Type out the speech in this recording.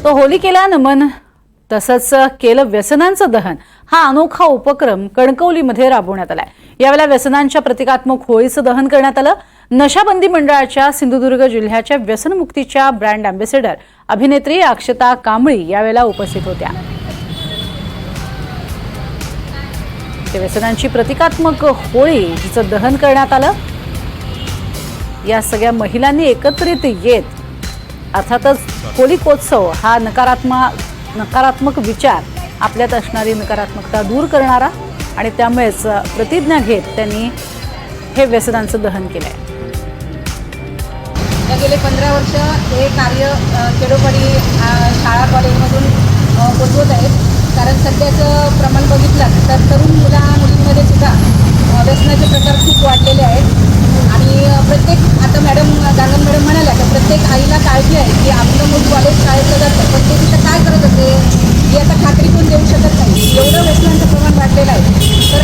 तो होलिकेला नमन तसंच केलं व्यसनांचं दहन हा अनोखा उपक्रम कणकवलीमध्ये राबवण्यात आलाय। यावेळेला व्यसनांच्या प्रतिकात्मक होळीचं दहन करण्यात आलं। नशाबंदी मंडळाच्या सिंधुदुर्ग जिल्ह्याच्या व्यसनमुक्तीच्या ब्रँड अँबॅसेडर अभिनेत्री अक्षता कांबळी यावेळेला उपस्थित होत्या। व्यसनांची प्रतिकात्मक होळी जिचं दहन करण्यात आलं। या सगळ्या महिलांनी एकत्रित येत अर्थातच होलिकोत्सव हा नकारात्मक विचार आपल्यात असणारी नकारात्मकता दूर करणारा आणि त्यामुळेच प्रतिज्ञा घेत त्यांनी हे व्यसनांचं दहन केलंय। गेले 15 वर्ष हे कार्य खेडोपाडी शाळा कॉलेजमधून पोचवत आहेत। कारण सध्याचं प्रमाण बघितलं तर तरुण मुलींमध्ये सुद्धा व्यसनाचे प्रकार खूप वाढलेले आहेत आणि प्रत्येक आता गांगण मॅडम म्हणाल्या तर प्रत्येक आईला काळजी आहे की आपलं मूल कॉलेज शाळेतलं जातं पण ते तिथं काय करत असेल ही आता खात्री कोण देऊ शकत नाही। एवढं व्यसनांचं प्रमाण वाढलेलं आहे। तर